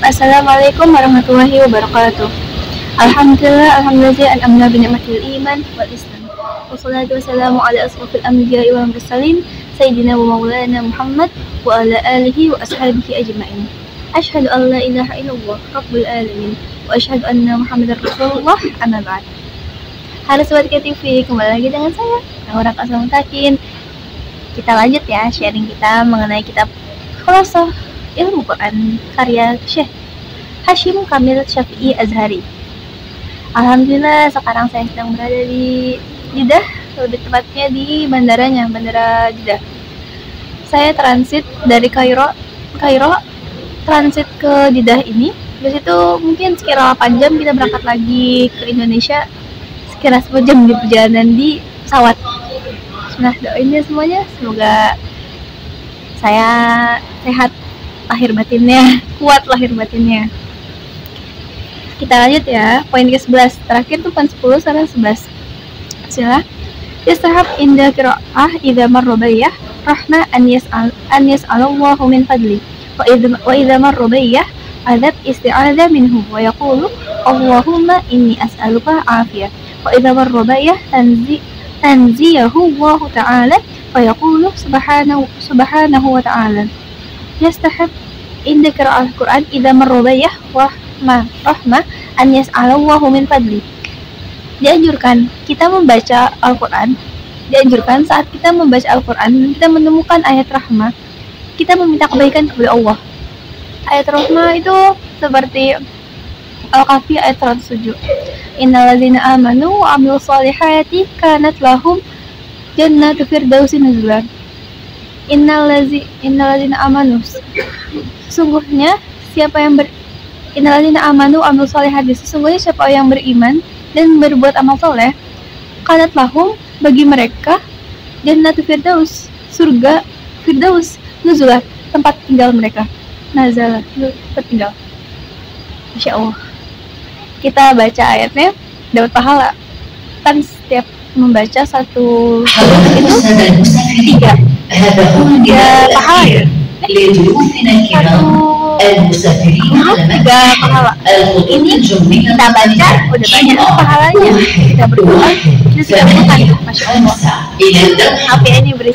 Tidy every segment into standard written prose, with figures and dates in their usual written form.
Assalamualaikum warahmatullahi wabarakatuh. Alhamdulillah an'amna bi ni'matil iman wal islam. Wassalatu wassalamu ala asrofil anbiya'i wal mursalin sayyidina wa maulana Muhammad wa ala alihi wa ashabihi ajma'in. Asyhadu an la ilaha illallah rabbul alamin wa asyhadu anna Muhammadar rasulullah, amma ba'd. Halo Sobat KTV, kembali lagi dengan saya Orang Asal Mutakin. Kita lanjut ya sharing kita mengenai kitab Khulasah Ilmu Quran karya Syekh Hashim Kamil Syafi'i Azhari. Alhamdulillah sekarang saya sedang berada di Jeddah, lebih tepatnya di Bandara Jeddah. Saya transit dari Kairo transit ke Jeddah ini. Dari situ mungkin sekira 8 jam kita berangkat lagi ke Indonesia, sekira 10 jam di perjalanan di pesawat. Nah, doain ya semuanya, semoga saya sehat lahir batinnya, kuat lahir batinnya. Kita lanjut ya, poin ke-11. Terakhir tuh poin 10 sampai 11. Bismillah. Yastahab inda qira'ah idza marra bayyah rahma an yas'alallahu min fadli wa idza marra bayyah adab isti'adha minhu wa yaqulu Allahumma inni as'aluka afiyah wa idza marra bayyah tanziyahu Allah ta'ala wa yaqulu subhanahu wa ta'ala. Yastahab inda qira'ah al-Qur'an idza marra bayyah rahmah an yas'alallahu min fadli. Dianjurkan kita membaca Al-Qur'an. Dianjurkan saat kita membaca Al-Qur'an, kita menemukan ayat rahmah, kita meminta kebaikan kepada Allah. Ayat rahmah itu seperti Al-Kahfi ayat 107. Innallazina amanu wa amilus solihati kanat lahum jannatu firdausin nuzulan. Innallazina amanu, sesungguhnya siapa yang innallazina amanu wa amilus solihati, sesungguhnya siapa yang beriman dan berbuat amal soleh, kanat lahum, bagi mereka, jannatu firdaus, surga firdaus, nuzulah, tempat tinggal mereka, nazalah, tempat tinggal. Masya Allah, kita baca ayatnya dapat pahala. Kan setiap membaca satu itu tiga pahala ya. Tiga pahala. Ini kita baca udah banyak pahalanya. Kita berdoa itu sudah banyak. Masya Allah. Apa ini berisi?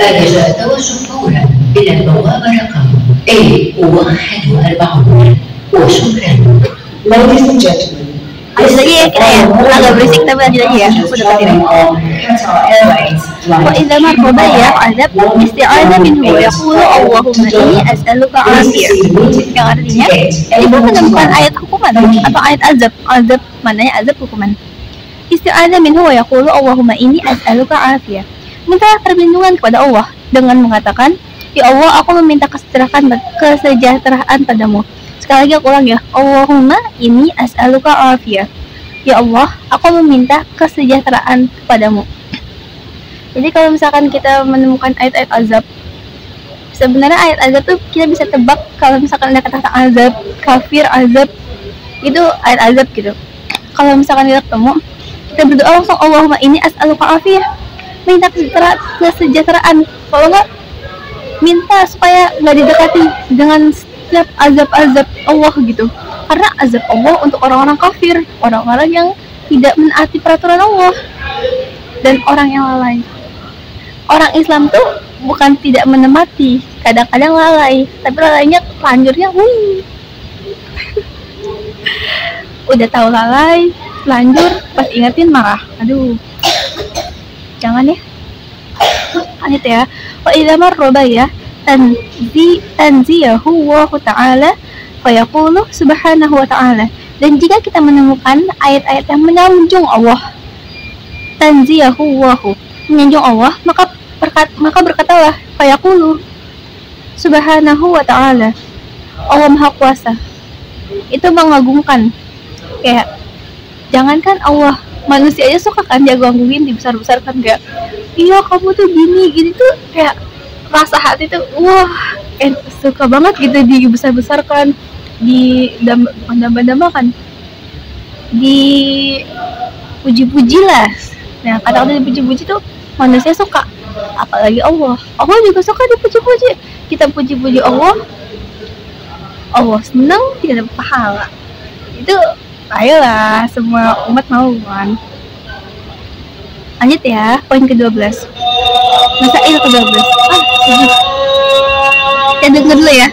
Ladies and gentlemen, lanjut lagi ya kita ya, agak berisik tapi lanjut lagi ya. Udah pasti deh. Wa idza marra bayyah adab isti'adha minhu wa yaqulu Allahumma inni as'aluka afiyah. Yang artinya ibu menemukan ayat hukuman atau ayat azab mananya azab hukuman. Isti'adha minhu wa yaqulu Allahumma inni as'aluka afiyah. Minta perlindungan kepada Allah dengan mengatakan, ya Allah, aku meminta kesejahteraan padamu. Sekali lagi aku ulang ya, Allahumma inni as'aluka afiyah. Ya Allah, aku meminta kesejahteraan kepadamu. Jadi kalau misalkan kita menemukan ayat-ayat azab, sebenarnya ayat azab tuh kita bisa tebak. Kalau misalkan ada kata azab, kafir, azab, itu ayat azab gitu. Kalau misalkan kita ketemu, kita berdoa langsung Allahumma inni as'aluka afiyah, minta kesejahteraan. Kalau enggak, minta supaya nggak didekati dengan setiap azab-azab Allah gitu. Karena azab Allah untuk orang-orang kafir, orang-orang yang tidak menaati peraturan Allah, dan orang yang lalai. Orang Islam tuh bukan tidak menemati, kadang-kadang lalai, tapi lalainya lanjurnya udah tahu lalai, lanjur pas ingetin marah. Aduh, jangan ya. Lanjut ya. Wa idza marra bayyah tanziyahu Allah ta'ala fa yaqulu subhanahu wa ta'ala. Dan jika kita menemukan ayat-ayat yang menyanjung Allah, tanziyahu Allah, menyanjung Allah, maka berkatalah fa yaqulu subhanahu wa ta'ala, Allah Maha Kuasa. Itu mengagungkan. Kayak jangankan Allah, manusia aja suka kan diagung-agungin, dibesar-besarkan, kayak iya kamu tuh gini tuh, kayak rasa hati tuh wah suka banget gitu dibesar-besarkan, didambah-dambahkan, dipuji-puji lah. Nah, kata-kata dipuji-puji tuh manusia suka, apalagi Allah juga suka dipuji-puji. Kita puji-puji Allah, Allah senang tidak dapat pahala. Itu ayolah semua umat mau kan. Lanjut ya, poin ke-12. Masail ke-12. Kita denger dulu ya.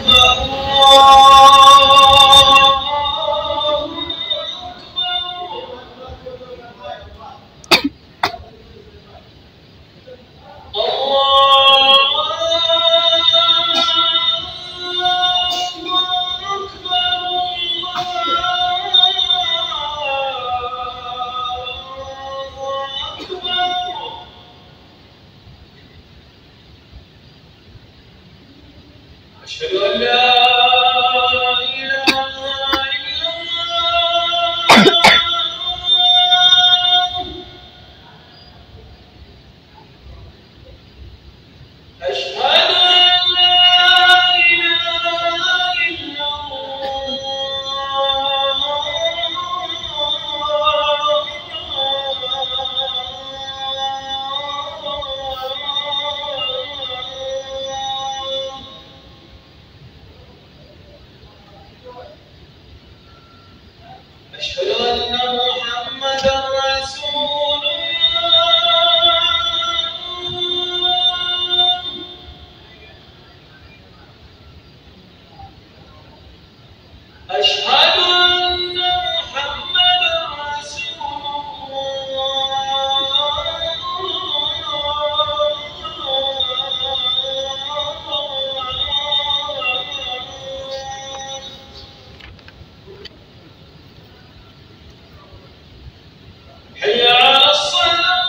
أشهد أن لا إله إلا الله أشهد أن لا إله إلا الله أشهد أن محمدا رسول الله أشهد أن محمدا رسول الله حي على الصلاة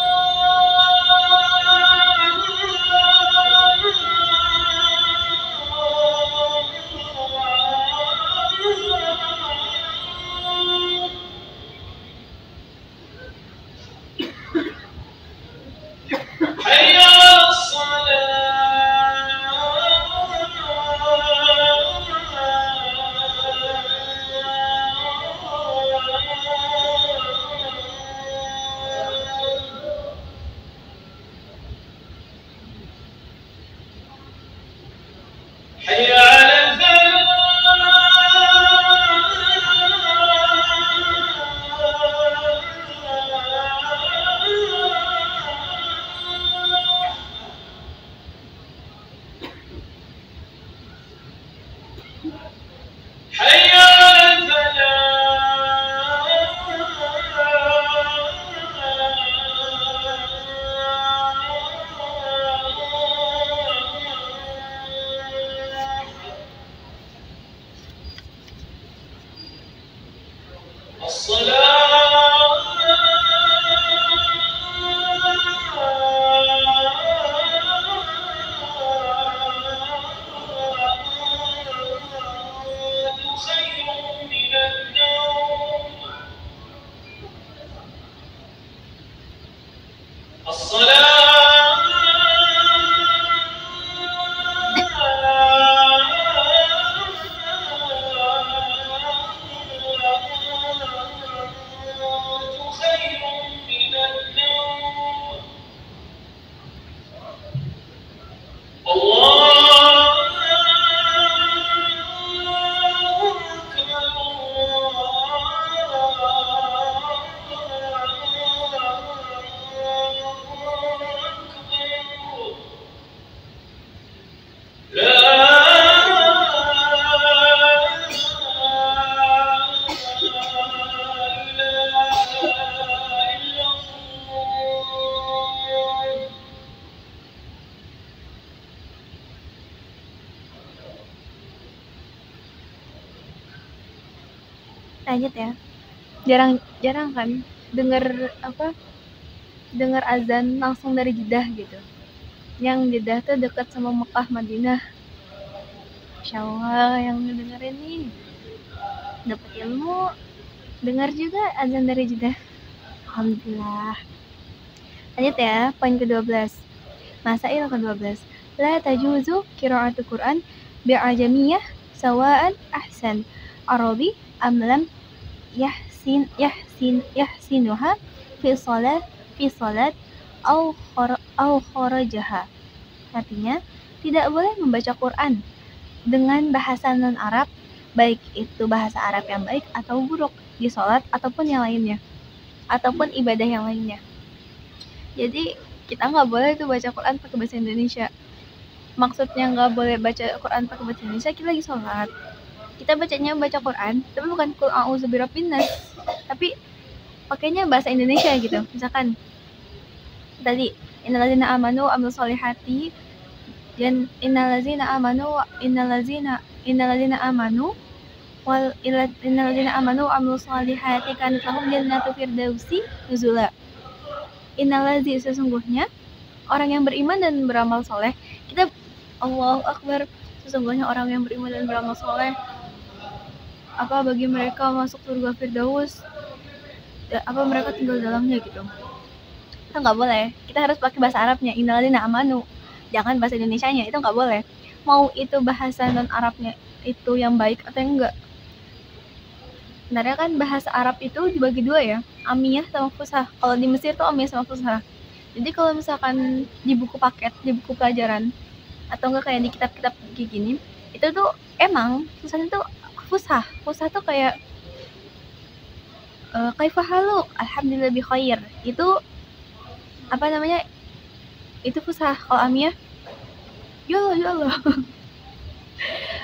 حي على الصلاة حي على الفلاح حي على الفلاح الصلاة خير من النوم الصلاة خير من النوم الله أكبر لا إله إلا الله Lanjut ya. Jarang kan dengar azan langsung dari Jeddah gitu. Yang Jeddah tuh dekat sama Mekah Madinah. Masya Allah yang dengerin nih dapat ilmu. Dengar juga azan dari Jeddah. Alhamdulillah. Lanjut ya, poin ke-12. Masail ke-12. La tajuzu qira'atul Qur'an bi'ajamiyah sawa'an ahsan Arabi am lam yahsinuha fi salat au kharajaha. Artinya, tidak boleh membaca Quran dengan bahasa non-Arab baik itu bahasa Arab yang baik atau buruk di sholat ataupun yang lainnya, ataupun ibadah yang lainnya. Jadi kita nggak boleh tuh baca Quran pakai bahasa Indonesia. Maksudnya nggak boleh baca Quran pakai bahasa Indonesia, kita lagi sholat, kita baca Quran tapi bukan qul a'udzu birabbin nas, tapi pakainya bahasa Indonesia gitu. Misalkan tadi innallazina amanu wa amilus solihati, dan innallazina amanu wa amilus solihati kanat lahum jannatu firdausi nuzula. Innallazi, sesungguhnya orang yang beriman dan beramal soleh. Kita Allahu Akbar, sesungguhnya orang yang beriman dan beramal soleh, apa bagi mereka masuk surga Firdaus, apa mereka tinggal dalamnya gitu. Itu nggak boleh, kita harus pakai bahasa Arabnya, innalladzina amanu, jangan bahasa Indonesianya, itu nggak boleh. Mau itu bahasa non Arabnya itu yang baik atau yang enggak. Sebenarnya kan bahasa Arab itu dibagi dua ya, amiyah sama fushah. Kalau di Mesir tuh amiyah sama fushah. Jadi kalau misalkan di buku paket, di buku pelajaran, atau enggak kayak di kitab-kitab kayak gini, itu tuh emang tulisannya tuh fushah. Fushah tuh kayak kaifa haluk, alhamdulillah bi khair. Itu apa namanya? Itu fushah. Kalau amiyah, ya Allah.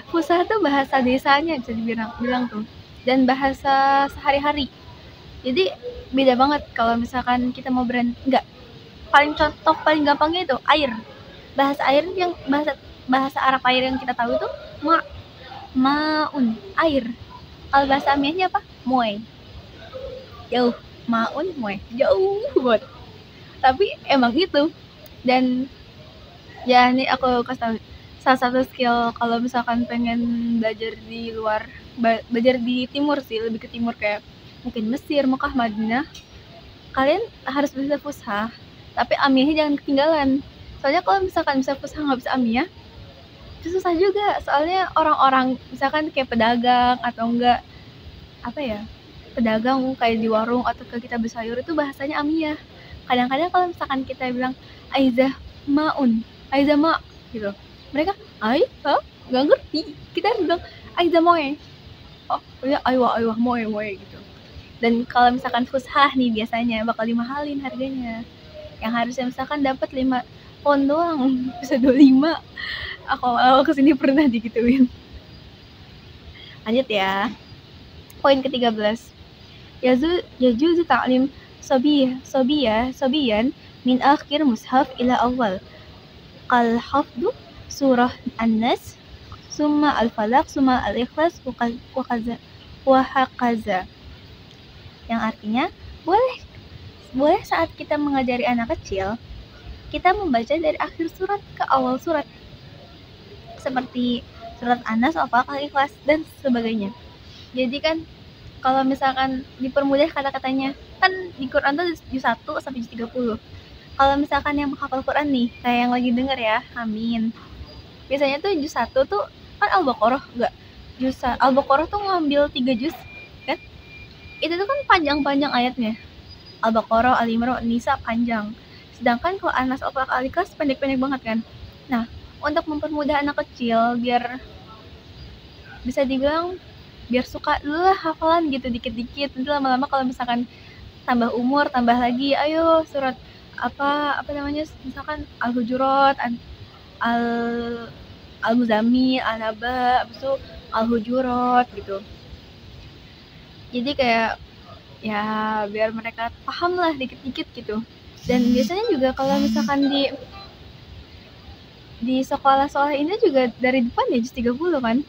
Fushah tuh bahasa desanya bisa bilang tuh, dan bahasa sehari-hari. Jadi beda banget kalau misalkan kita mau enggak. Paling contoh paling gampangnya itu air. Bahasa air yang bahasa Arab air yang kita tahu itu maun, air. Kalau bahasa amiyahnya apa? Moe. Jauh, maun, moe. Jauh banget. Tapi emang itu. Dan ya ini aku kasih tahu salah satu skill kalau misalkan pengen belajar di luar, belajar di timur sih, lebih ke timur kayak mungkin Mesir, Mekah, Madinah, kalian harus bisa fushah, tapi amiyahnya jangan ketinggalan. Soalnya kalau misalkan bisa fushah nggak bisa amiyah, itu susah juga. Soalnya orang-orang misalkan kayak pedagang atau enggak apa ya, pedagang kayak di warung atau ke kita bersayur itu bahasanya amiyah. Kadang-kadang kalau misalkan kita bilang aizah maun, aizah ma gitu, mereka nggak ngerti. Kita harus bilang aizah moe, oh ya aywa moe gitu. Dan kalau misalkan fushah nih biasanya bakal dimahalin harganya, yang harusnya misalkan dapat 5 pound doang bisa 25. Aku kesini pernah digituin. Lanjut ya, poin ke-13, yajuzu ta'lim sobiyan min akhir mushaf ila awal qal hafdu surah An-Nas summa al-Falaq summa al-Ikhlas wa hakaza, yang artinya boleh saat kita mengajari anak kecil, kita membaca dari akhir surat ke awal surat, seperti surat An-Nas, Al-Falaq, Al-Ikhlas, dan sebagainya. Jadi kan kalau misalkan dipermudah kata-katanya, kan di Quran tuh juz 1 sampai juz 30. Kalau misalkan yang menghafal Quran nih, kayak yang lagi denger ya, amin. Biasanya tuh juz 1 tuh kan Al-Baqarah, enggak. Al-Baqarah tuh ngambil 3 juz, kan? Itu tuh kan panjang-panjang ayatnya. Al-Baqarah, Al-Imran, Nisa panjang. Sedangkan kalau An-Nas, Al-Falaq, Al-Ikhlas pendek-pendek banget kan. Nah, untuk mempermudah anak kecil biar bisa dibilang biar suka dulu lah hafalan gitu dikit-dikit, nanti lama-lama kalau misalkan tambah umur tambah lagi, ayo surat apa namanya, misalkan Al-Hujurat, Al-Muzammil, An-Naba, habis itu Al-Hujurat gitu. Jadi kayak ya biar mereka paham lah dikit-dikit gitu. Dan biasanya juga kalau misalkan di sekolah-sekolah ini juga dari depan ya juz 30 kan.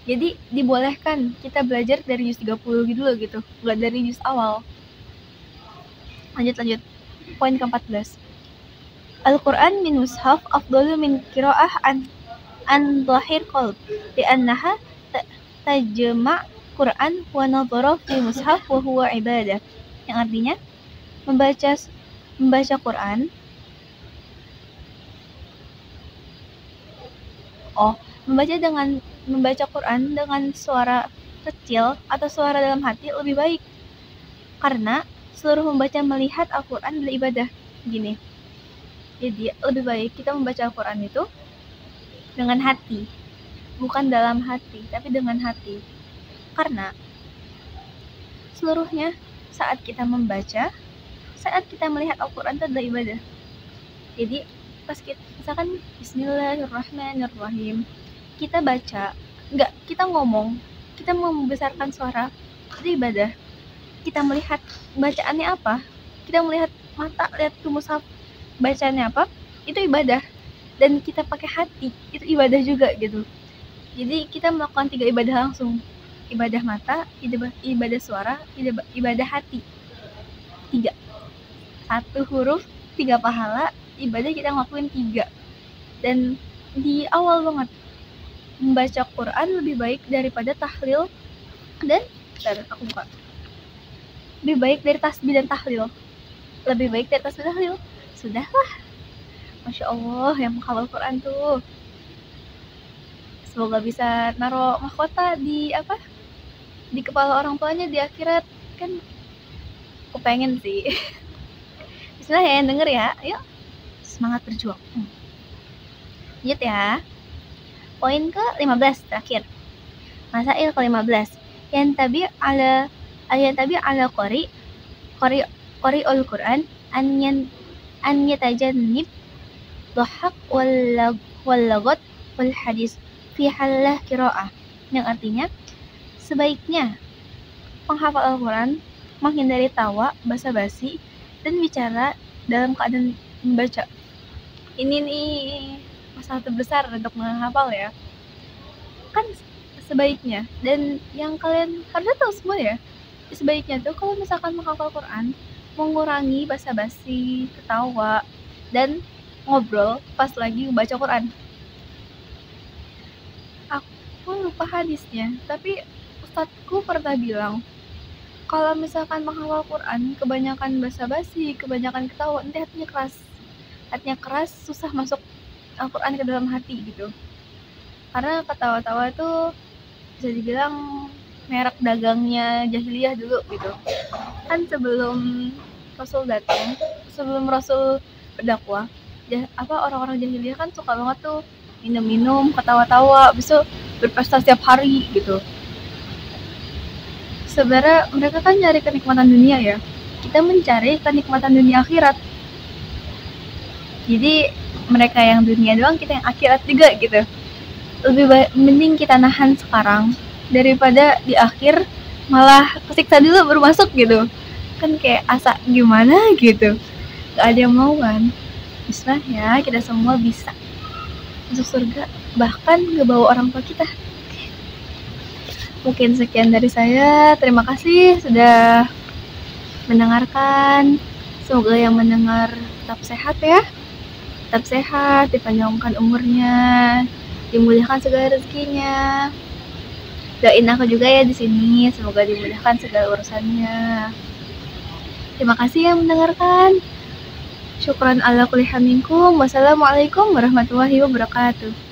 Jadi dibolehkan kita belajar dari juz 30 gitu, nggak dari juz awal. Lanjut. Poin ke-14. Al-Quran min mushaf afdalu min qiraah an dhahir qalb li'annaha tajma' Quran wa nadhara fi mushaf wa huwa ibadah. Yang artinya membaca Quran membaca Quran dengan suara kecil atau suara dalam hati lebih baik, karena seluruh membaca melihat Al-Quran adalah ibadah. Gini, jadi lebih baik kita membaca Al-Quran itu dengan hati, bukan dalam hati, tapi dengan hati. Karena seluruhnya saat kita membaca, saat kita melihat Al-Quran itu adalah ibadah. Jadi pas kita misalkan Bismillahirrahmanirrahim, kita baca, enggak, kita ngomong, kita membesarkan suara, itu ibadah. Kita melihat bacaannya apa, kita melihat mata, lihat ke mushaf, bacaannya apa, itu ibadah. Dan kita pakai hati, itu ibadah juga gitu. Jadi kita melakukan 3 ibadah langsung. Ibadah mata, ibadah suara, ibadah hati. 3. 1 huruf, 3 pahala, ibadah kita ngelakuin 3. Dan di awal banget, membaca Quran lebih baik daripada tahlil dan aku buka. Lebih baik dari tasbih dan tahlil. Lebih baik dari tasbih dan tahlil. Sudahlah. Masya Allah, yang menghafal Quran tuh. Semoga bisa naruh mahkota di di kepala orang tuanya di akhirat. Kan aku pengen sih. Bismillah ya, denger ya. Yuk, semangat berjuang. Lanjut ya. Poin ke-15 terakhir. Masail ke-15. Yang tabi ala qari'ul Quran an yatajannib dhahak wal lagat wal hadis fi halah qiraah. Yang artinya sebaiknya penghafal Al-Quran menghindari tawa, basa-basi, dan bicara dalam keadaan membaca. Ini nih masalah terbesar untuk menghafal ya. Kan sebaiknya, dan yang kalian harusnya tahu semua ya, sebaiknya tuh kalau misalkan menghafal Quran, mengurangi basa-basi, ketawa, dan ngobrol pas lagi baca Quran. Aku lupa hadisnya, tapi ustadku pernah bilang kalau misalkan menghafal Quran kebanyakan basa-basi, kebanyakan ketawa, nanti hatinya keras, susah masuk Al-Quran ke dalam hati gitu. Karena ketawa-tawa tuh bisa dibilang merek dagangnya jahiliyah dulu gitu. Kan sebelum Rasul datang, sebelum Rasul berdakwah, orang-orang jahiliyah kan suka banget tuh minum-minum, ketawa-tawa, bisa berpesta setiap hari gitu. Sebenarnya mereka kan nyari kenikmatan dunia ya. Kita mencari kenikmatan dunia akhirat. Jadi mereka yang dunia doang, kita yang akhirat juga gitu. Lebih mending kita nahan sekarang daripada di akhir malah kesiksa dulu baru masuk gitu. Kan kayak asa gimana gitu. Gak ada yang mau kan. Bismillah ya, kita semua bisa masuk surga, bahkan ngebawa orang tua kita. Mungkin sekian dari saya. Terima kasih sudah mendengarkan. Semoga yang mendengar tetap sehat ya. Tetap sehat, dipanjangkan umurnya, dimudahkan segala rezekinya. Doain aku juga ya di sini, semoga dimudahkan segala urusannya. Terima kasih yang mendengarkan. Syukran ala kulli hal minkum. Wassalamualaikum warahmatullahi wabarakatuh.